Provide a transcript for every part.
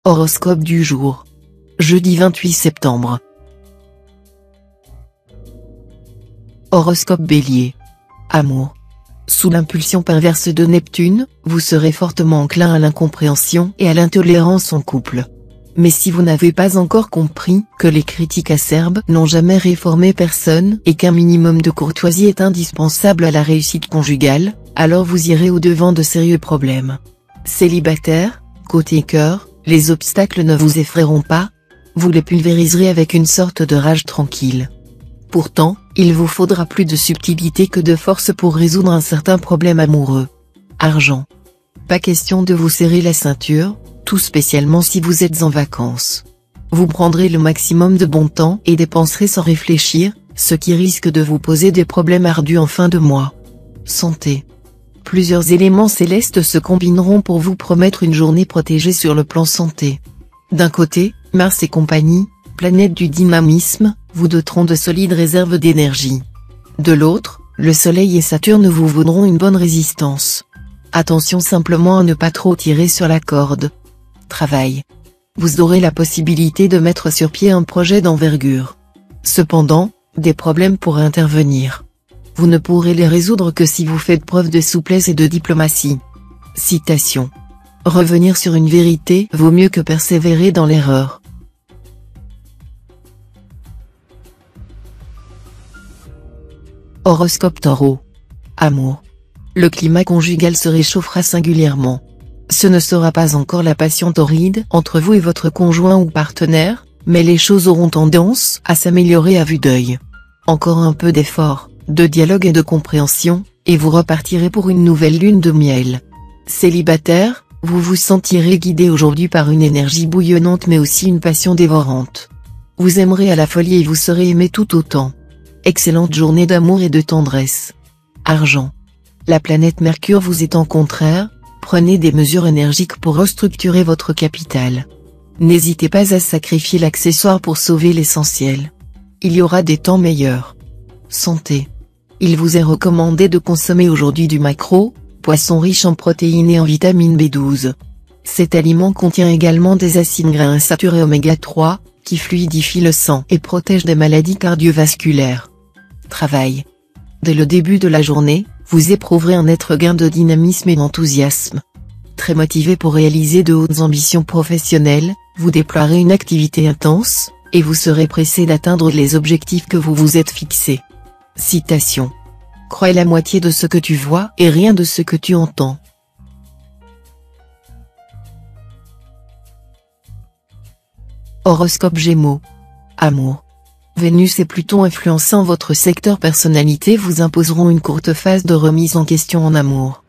Horoscope du jour. Jeudi 28 septembre. Horoscope Bélier. Amour. Sous l'impulsion perverse de Neptune, vous serez fortement enclin à l'incompréhension et à l'intolérance en couple. Mais si vous n'avez pas encore compris que les critiques acerbes n'ont jamais réformé personne et qu'un minimum de courtoisie est indispensable à la réussite conjugale, alors vous irez au-devant de sérieux problèmes. Célibataire, côté cœur, les obstacles ne vous effraieront pas, vous les pulvériserez avec une sorte de rage tranquille. Pourtant, il vous faudra plus de subtilité que de force pour résoudre un certain problème amoureux. Argent. Pas question de vous serrer la ceinture, tout spécialement si vous êtes en vacances. Vous prendrez le maximum de bon temps et dépenserez sans réfléchir, ce qui risque de vous poser des problèmes ardus en fin de mois. Santé. Plusieurs éléments célestes se combineront pour vous promettre une journée protégée sur le plan santé. D'un côté, Mars et compagnie, planète du dynamisme, vous doteront de solides réserves d'énergie. De l'autre, le Soleil et Saturne vous vaudront une bonne résistance. Attention simplement à ne pas trop tirer sur la corde. Travail. Vous aurez la possibilité de mettre sur pied un projet d'envergure. Cependant, des problèmes pourraient intervenir. Vous ne pourrez les résoudre que si vous faites preuve de souplesse et de diplomatie. Citation. Revenir sur une vérité vaut mieux que persévérer dans l'erreur. Horoscope Taureau. Amour. Le climat conjugal se réchauffera singulièrement. Ce ne sera pas encore la passion torride entre vous et votre conjoint ou partenaire, mais les choses auront tendance à s'améliorer à vue d'œil. Encore un peu d'effort, de dialogue et de compréhension, et vous repartirez pour une nouvelle lune de miel. Célibataire, vous vous sentirez guidé aujourd'hui par une énergie bouillonnante mais aussi une passion dévorante. Vous aimerez à la folie et vous serez aimé tout autant. Excellente journée d'amour et de tendresse. Argent. La planète Mercure vous étant contraire, prenez des mesures énergiques pour restructurer votre capital. N'hésitez pas à sacrifier l'accessoire pour sauver l'essentiel. Il y aura des temps meilleurs. Santé. Il vous est recommandé de consommer aujourd'hui du maquereau, poisson riche en protéines et en vitamine B12. Cet aliment contient également des acides gras insaturés oméga 3, qui fluidifient le sang et protègent des maladies cardiovasculaires. Travail. Dès le début de la journée, vous éprouverez un net regain de dynamisme et d'enthousiasme. Très motivé pour réaliser de hautes ambitions professionnelles, vous déploierez une activité intense, et vous serez pressé d'atteindre les objectifs que vous vous êtes fixés. Citation. Crois la moitié de ce que tu vois et rien de ce que tu entends. Horoscope Gémeaux. Amour. Vénus et Pluton influençant votre secteur personnalité vous imposeront une courte phase de remise en question en amour.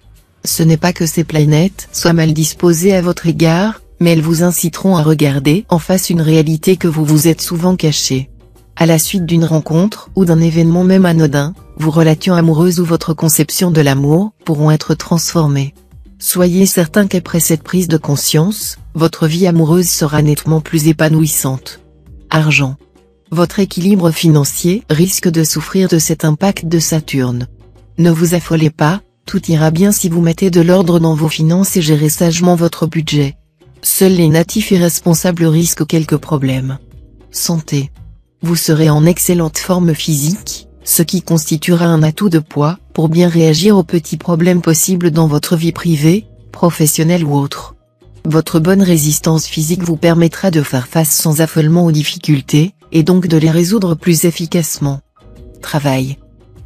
Ce n'est pas que ces planètes soient mal disposées à votre égard, mais elles vous inciteront à regarder en face une réalité que vous vous êtes souvent cachée. À la suite d'une rencontre ou d'un événement même anodin, vos relations amoureuses ou votre conception de l'amour pourront être transformées. Soyez certain qu'après cette prise de conscience, votre vie amoureuse sera nettement plus épanouissante. Argent. Votre équilibre financier risque de souffrir de cet impact de Saturne. Ne vous affolez pas, tout ira bien si vous mettez de l'ordre dans vos finances et gérez sagement votre budget. Seuls les natifs irresponsables risquent quelques problèmes. Santé. Vous serez en excellente forme physique, ce qui constituera un atout de poids pour bien réagir aux petits problèmes possibles dans votre vie privée, professionnelle ou autre. Votre bonne résistance physique vous permettra de faire face sans affolement aux difficultés, et donc de les résoudre plus efficacement. Travail.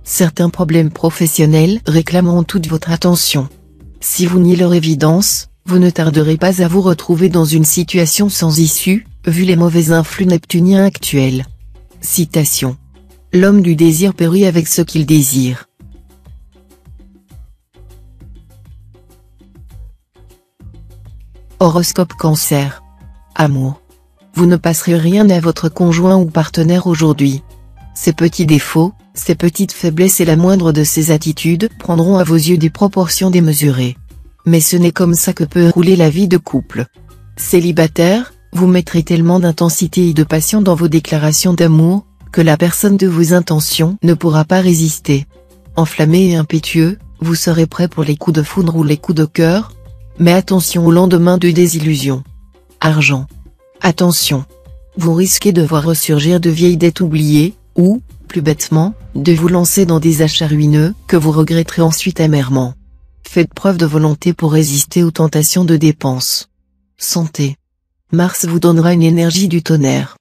Certains problèmes professionnels réclameront toute votre attention. Si vous niez leur évidence, vous ne tarderez pas à vous retrouver dans une situation sans issue, vu les mauvais influx neptuniens actuels. Citation. L'homme du désir périt avec ce qu'il désire. Horoscope Cancer. Amour. Vous ne passerez rien à votre conjoint ou partenaire aujourd'hui. Ses petits défauts, ses petites faiblesses et la moindre de ses attitudes prendront à vos yeux des proportions démesurées. Mais ce n'est comme ça que peut rouler la vie de couple. Célibataire, vous mettrez tellement d'intensité et de passion dans vos déclarations d'amour, que la personne de vos intentions ne pourra pas résister. Enflammé et impétueux, vous serez prêt pour les coups de foudre ou les coups de cœur, mais attention au lendemain de désillusion. Argent. Attention. Vous risquez de voir ressurgir de vieilles dettes oubliées, ou, plus bêtement, de vous lancer dans des achats ruineux, que vous regretterez ensuite amèrement. Faites preuve de volonté pour résister aux tentations de dépenses. Santé. Mars vous donnera une énergie du tonnerre.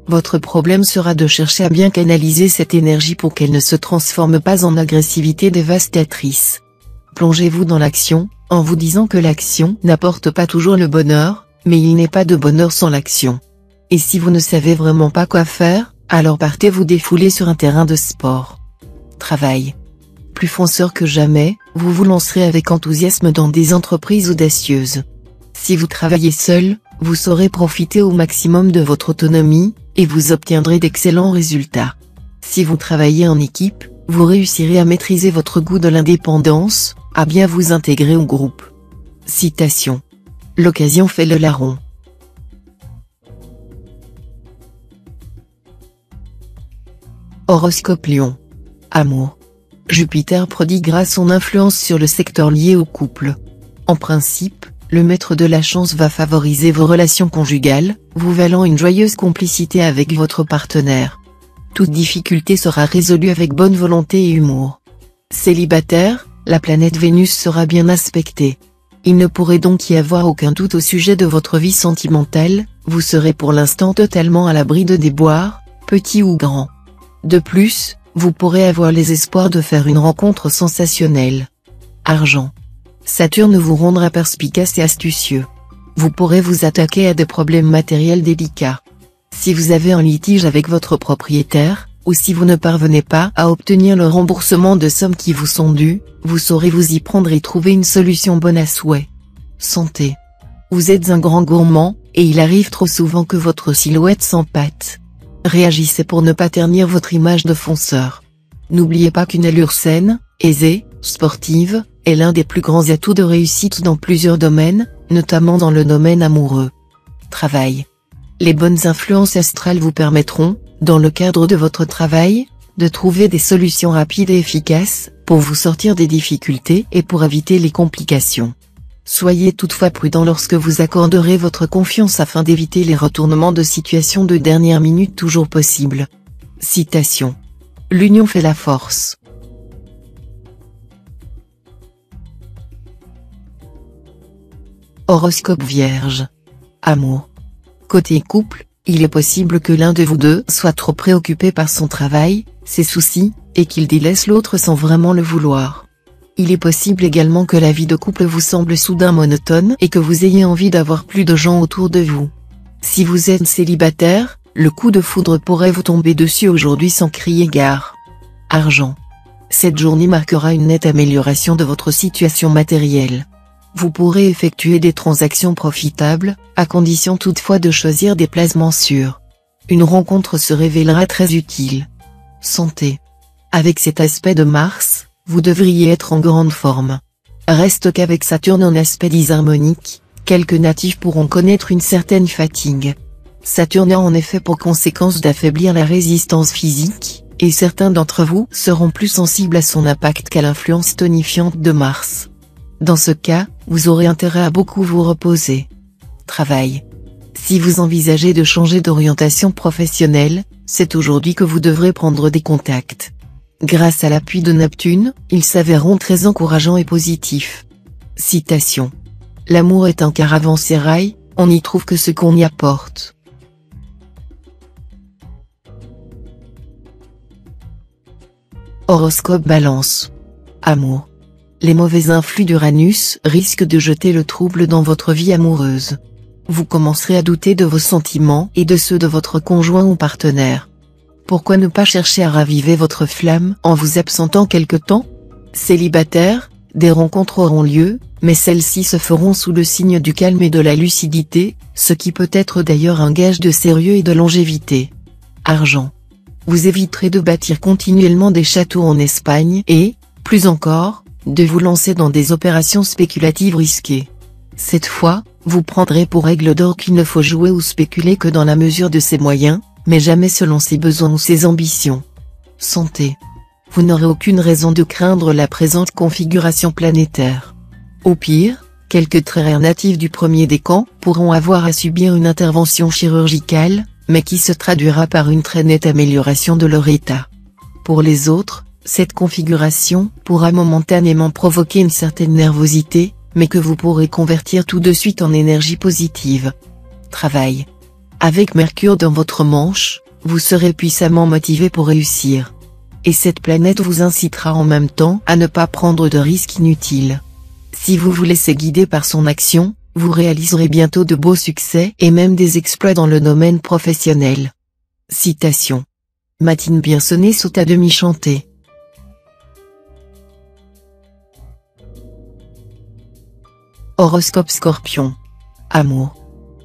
Votre problème sera de chercher à bien canaliser cette énergie pour qu'elle ne se transforme pas en agressivité dévastatrice. Plongez-vous dans l'action, en vous disant que l'action n'apporte pas toujours le bonheur, mais il n'est pas de bonheur sans l'action. Et si vous ne savez vraiment pas quoi faire, alors partez vous défouler sur un terrain de sport. Travail. Plus fonceur que jamais, vous vous lancerez avec enthousiasme dans des entreprises audacieuses. Si vous travaillez seul, vous saurez profiter au maximum de votre autonomie, et vous obtiendrez d'excellents résultats. Si vous travaillez en équipe, vous réussirez à maîtriser votre goût de l'indépendance, à bien vous intégrer au groupe. Citation. L'occasion fait le larron. Horoscope Lion. Amour. Jupiter prodiguera son influence sur le secteur lié au couple. En principe, le maître de la chance va favoriser vos relations conjugales, vous valant une joyeuse complicité avec votre partenaire. Toute difficulté sera résolue avec bonne volonté et humour. Célibataire, la planète Vénus sera bien aspectée. Il ne pourrait donc y avoir aucun doute au sujet de votre vie sentimentale, vous serez pour l'instant totalement à l'abri de déboires, petits ou grands. De plus, vous pourrez avoir les espoirs de faire une rencontre sensationnelle. Argent. Saturne vous rendra perspicace et astucieux. Vous pourrez vous attaquer à des problèmes matériels délicats. Si vous avez un litige avec votre propriétaire, ou si vous ne parvenez pas à obtenir le remboursement de sommes qui vous sont dues, vous saurez vous y prendre et trouver une solution bonne à souhait. Santé. Vous êtes un grand gourmand, et il arrive trop souvent que votre silhouette s'empâte. Réagissez pour ne pas ternir votre image de fonceur. N'oubliez pas qu'une allure saine, aisée, sportive, est l'un des plus grands atouts de réussite dans plusieurs domaines, notamment dans le domaine amoureux. Travail. Les bonnes influences astrales vous permettront, dans le cadre de votre travail, de trouver des solutions rapides et efficaces, pour vous sortir des difficultés et pour éviter les complications. Soyez toutefois prudent lorsque vous accorderez votre confiance afin d'éviter les retournements de situation de dernière minute toujours possibles. Citation. L'union fait la force. Horoscope Vierge. Amour. Côté couple, il est possible que l'un de vous deux soit trop préoccupé par son travail, ses soucis, et qu'il délaisse l'autre sans vraiment le vouloir. Il est possible également que la vie de couple vous semble soudain monotone et que vous ayez envie d'avoir plus de gens autour de vous. Si vous êtes célibataire, le coup de foudre pourrait vous tomber dessus aujourd'hui sans crier gare. Argent. Cette journée marquera une nette amélioration de votre situation matérielle. Vous pourrez effectuer des transactions profitables, à condition toutefois de choisir des placements sûrs. Une rencontre se révélera très utile. Santé. Avec cet aspect de Mars, vous devriez être en grande forme. Reste qu'avec Saturne en aspect disharmonique, quelques natifs pourront connaître une certaine fatigue. Saturne a en effet pour conséquence d'affaiblir la résistance physique, et certains d'entre vous seront plus sensibles à son impact qu'à l'influence tonifiante de Mars. Dans ce cas, vous aurez intérêt à beaucoup vous reposer. Travail. Si vous envisagez de changer d'orientation professionnelle, c'est aujourd'hui que vous devrez prendre des contacts. Grâce à l'appui de Neptune, ils s'avéreront très encourageants et positifs. Citation. L'amour est un caravansérail, on n'y trouve que ce qu'on y apporte. Horoscope Balance. Amour. Les mauvais influx d'Uranus risquent de jeter le trouble dans votre vie amoureuse. Vous commencerez à douter de vos sentiments et de ceux de votre conjoint ou partenaire. Pourquoi ne pas chercher à raviver votre flamme en vous absentant quelque temps? Célibataire, des rencontres auront lieu, mais celles-ci se feront sous le signe du calme et de la lucidité, ce qui peut être d'ailleurs un gage de sérieux et de longévité. Argent. Vous éviterez de bâtir continuellement des châteaux en Espagne et, plus encore, de vous lancer dans des opérations spéculatives risquées. Cette fois, vous prendrez pour règle d'or qu'il ne faut jouer ou spéculer que dans la mesure de ses moyens, mais jamais selon ses besoins ou ses ambitions. Santé. Vous n'aurez aucune raison de craindre la présente configuration planétaire. Au pire, Quelques très rares natifs du premier décan pourront avoir à subir une intervention chirurgicale, mais qui se traduira par une très nette amélioration de leur état. Pour les autres, cette configuration pourra momentanément provoquer une certaine nervosité, mais que vous pourrez convertir tout de suite en énergie positive. Travail. Avec Mercure dans votre manche, vous serez puissamment motivé pour réussir. Et cette planète vous incitera en même temps à ne pas prendre de risques inutiles. Si vous vous laissez guider par son action, vous réaliserez bientôt de beaux succès et même des exploits dans le domaine professionnel. Citation. Matine bien sonnée saute à demi chantée. Horoscope Scorpion. Amour.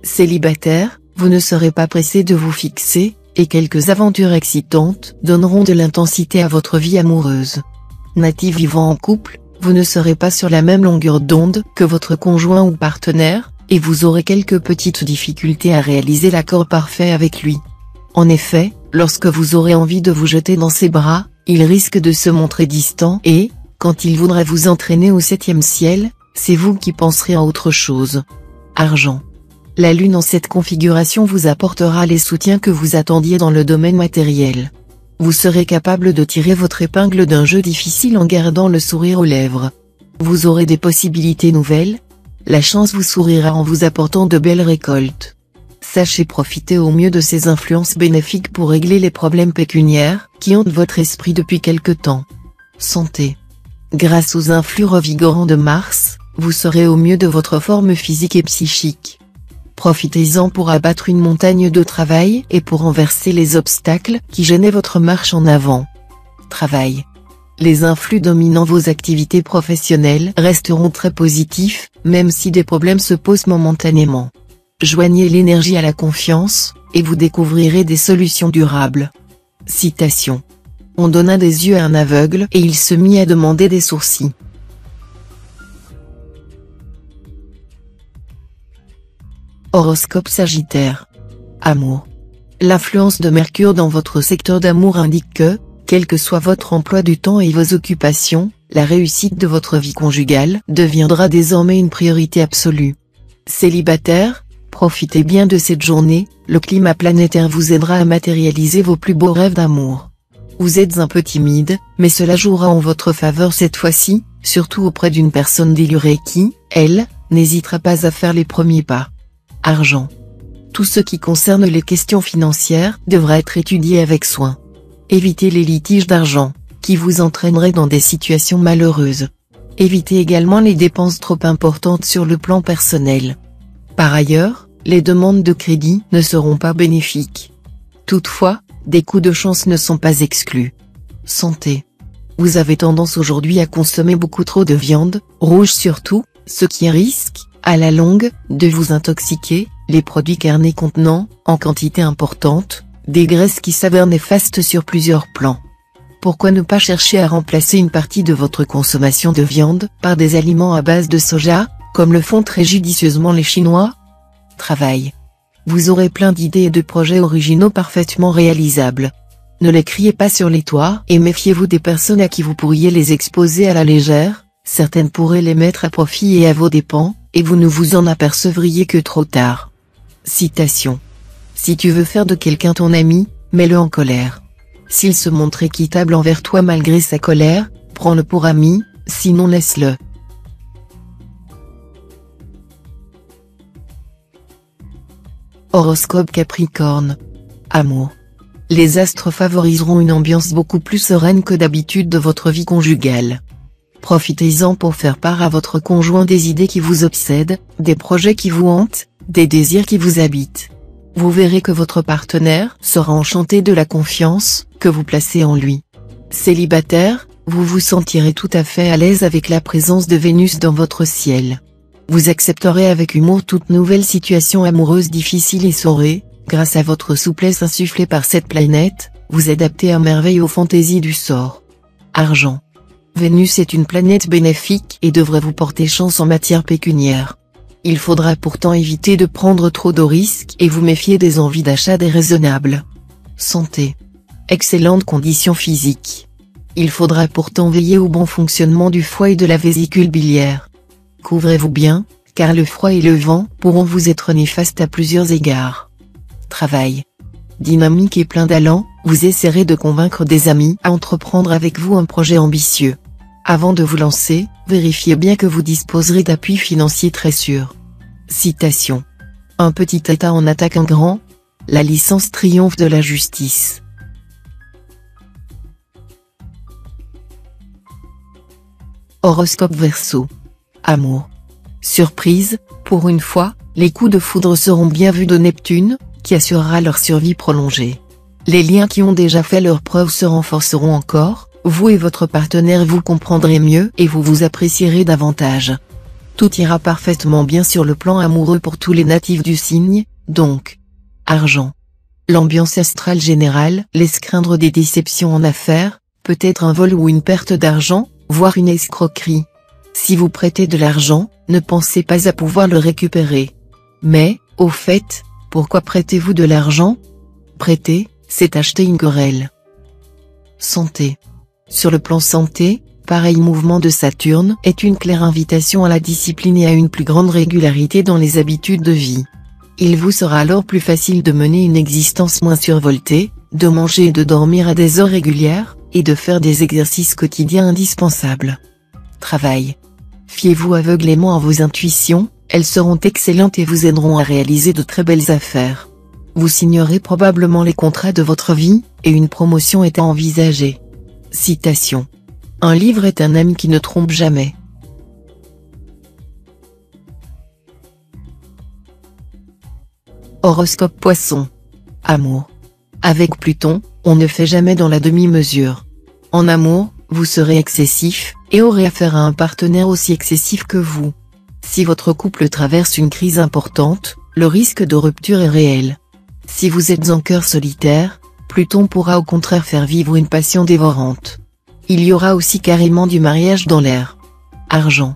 Célibataire, vous ne serez pas pressé de vous fixer, et quelques aventures excitantes donneront de l'intensité à votre vie amoureuse. Natif vivant en couple, vous ne serez pas sur la même longueur d'onde que votre conjoint ou partenaire, et vous aurez quelques petites difficultés à réaliser l'accord parfait avec lui. En effet, lorsque vous aurez envie de vous jeter dans ses bras, il risque de se montrer distant et, quand il voudra vous entraîner au 7e ciel, c'est vous qui penserez à autre chose. Argent. La lune en cette configuration vous apportera les soutiens que vous attendiez dans le domaine matériel. Vous serez capable de tirer votre épingle d'un jeu difficile en gardant le sourire aux lèvres. Vous aurez des possibilités nouvelles. La chance vous sourira en vous apportant de belles récoltes. Sachez profiter au mieux de ces influences bénéfiques pour régler les problèmes pécuniaires qui hantent votre esprit depuis quelque temps. Santé. Grâce aux influx revigorants de Mars, vous serez au mieux de votre forme physique et psychique. Profitez-en pour abattre une montagne de travail et pour renverser les obstacles qui gênaient votre marche en avant. Travail. Les influx dominant vos activités professionnelles resteront très positifs, même si des problèmes se posent momentanément. Joignez l'énergie à la confiance, et vous découvrirez des solutions durables. Citation. On donna des yeux à un aveugle et il se mit à demander des sourcils. Horoscope Sagittaire. Amour. L'influence de Mercure dans votre secteur d'amour indique que, quel que soit votre emploi du temps et vos occupations, la réussite de votre vie conjugale deviendra désormais une priorité absolue. Célibataire, profitez bien de cette journée, le climat planétaire vous aidera à matérialiser vos plus beaux rêves d'amour. Vous êtes un peu timide, mais cela jouera en votre faveur cette fois-ci, surtout auprès d'une personne délurée qui, elle, n'hésitera pas à faire les premiers pas. Argent. Tout ce qui concerne les questions financières devra être étudié avec soin. Évitez les litiges d'argent, qui vous entraîneraient dans des situations malheureuses. Évitez également les dépenses trop importantes sur le plan personnel. Par ailleurs, les demandes de crédit ne seront pas bénéfiques. Toutefois, des coups de chance ne sont pas exclus. Santé. Vous avez tendance aujourd'hui à consommer beaucoup trop de viande, rouge surtout, ce qui risque, à la longue, de vous intoxiquer. Les produits carnés contenant, en quantité importante, des graisses qui s'avèrent néfastes sur plusieurs plans. Pourquoi ne pas chercher à remplacer une partie de votre consommation de viande par des aliments à base de soja, comme le font très judicieusement les Chinois? Travail. Vous aurez plein d'idées et de projets originaux parfaitement réalisables. Ne les criez pas sur les toits et méfiez-vous des personnes à qui vous pourriez les exposer à la légère, certaines pourraient les mettre à profit et à vos dépens, et vous ne vous en apercevriez que trop tard. Citation. Si tu veux faire de quelqu'un ton ami, mets-le en colère. S'il se montre équitable envers toi malgré sa colère, prends-le pour ami, sinon laisse-le. Horoscope Capricorne. Amour. Les astres favoriseront une ambiance beaucoup plus sereine que d'habitude de votre vie conjugale. Profitez-en pour faire part à votre conjoint des idées qui vous obsèdent, des projets qui vous hantent, des désirs qui vous habitent. Vous verrez que votre partenaire sera enchanté de la confiance que vous placez en lui. Célibataire, vous vous sentirez tout à fait à l'aise avec la présence de Vénus dans votre ciel. Vous accepterez avec humour toute nouvelle situation amoureuse difficile et saurez, grâce à votre souplesse insufflée par cette planète, vous adapter à merveille aux fantaisies du sort. Argent. Vénus est une planète bénéfique et devrait vous porter chance en matière pécuniaire. Il faudra pourtant éviter de prendre trop de risques et vous méfier des envies d'achat déraisonnables. Santé. Excellentes conditions physiques. Il faudra pourtant veiller au bon fonctionnement du foie et de la vésicule biliaire. Couvrez-vous bien, car le froid et le vent pourront vous être néfastes à plusieurs égards. Travail. Dynamique et plein d'allant, vous essaierez de convaincre des amis à entreprendre avec vous un projet ambitieux. Avant de vous lancer, vérifiez bien que vous disposerez d'appuis financiers très sûrs. Citation. Un petit État en attaque un grand. La licence triomphe de la justice. Horoscope Verseau. Amour. Surprise, pour une fois, les coups de foudre seront bien vus de Neptune, qui assurera leur survie prolongée. Les liens qui ont déjà fait leurs preuves se renforceront encore, vous et votre partenaire vous comprendrez mieux et vous vous apprécierez davantage. Tout ira parfaitement bien sur le plan amoureux pour tous les natifs du signe, donc. Argent. L'ambiance astrale générale laisse craindre des déceptions en affaires, peut-être un vol ou une perte d'argent, voire une escroquerie. Si vous prêtez de l'argent, ne pensez pas à pouvoir le récupérer. Mais, au fait, pourquoi prêtez-vous de l'argent? Prêter, c'est acheter une querelle. Santé. Sur le plan santé, pareil mouvement de Saturne est une claire invitation à la discipline et à une plus grande régularité dans les habitudes de vie. Il vous sera alors plus facile de mener une existence moins survoltée, de manger et de dormir à des heures régulières, et de faire des exercices quotidiens indispensables. Travail. Fiez-vous aveuglément à vos intuitions, elles seront excellentes et vous aideront à réaliser de très belles affaires. Vous signerez probablement les contrats de votre vie, et une promotion est à envisager. Citation. Un livre est un ami qui ne trompe jamais. Horoscope Poisson. Amour. Avec Pluton, on ne fait jamais dans la demi-mesure. En amour, vous serez excessif, et aurez affaire à un partenaire aussi excessif que vous. Si votre couple traverse une crise importante, le risque de rupture est réel. Si vous êtes en cœur solitaire, Pluton pourra au contraire faire vivre une passion dévorante. Il y aura aussi carrément du mariage dans l'air. Argent.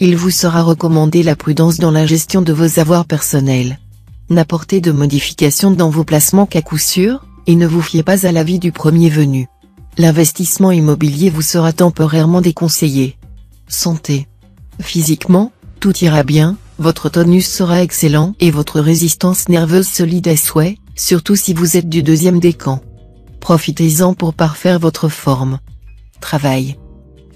Il vous sera recommandé la prudence dans la gestion de vos avoirs personnels. N'apportez de modifications dans vos placements qu'à coup sûr, et ne vous fiez pas à l'avis du premier venu. L'investissement immobilier vous sera temporairement déconseillé. Santé. Physiquement, tout ira bien, votre tonus sera excellent et votre résistance nerveuse solide à souhait, surtout si vous êtes du deuxième décan. Profitez-en pour parfaire votre forme. Travail.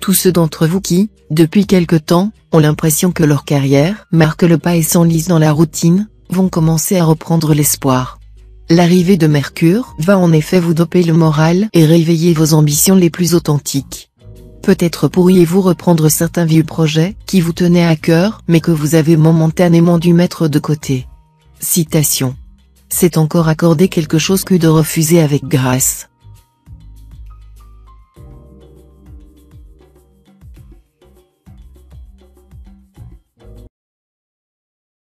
Tous ceux d'entre vous qui, depuis quelque temps, ont l'impression que leur carrière marque le pas et s'enlise dans la routine, vont commencer à reprendre l'espoir. L'arrivée de Mercure va en effet vous doper le moral et réveiller vos ambitions les plus authentiques. Peut-être pourriez-vous reprendre certains vieux projets qui vous tenaient à cœur mais que vous avez momentanément dû mettre de côté. Citation. C'est encore accorder quelque chose que de refuser avec grâce.